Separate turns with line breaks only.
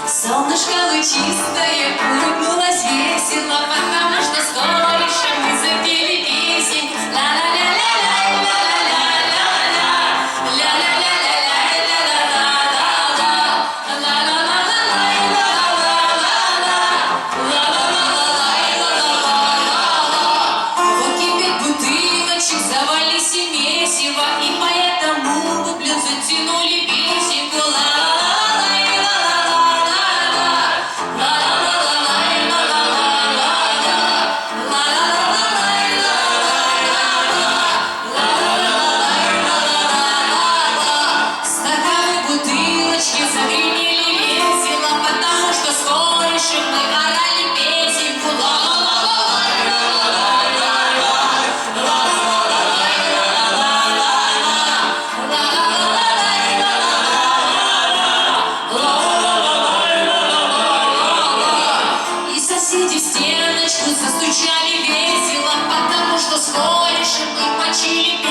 Солнышко лучистое улыбнулось весело, потому что с корешем мы запели песенку. Вот кипит бутылочек, завались и месиво, и поэтому в блюд затянули песенку. Бутылочки загремели весело, потому что с корешем мы орали песенку. И соседи в стеночку застучали весело, потому что с корешем мы почили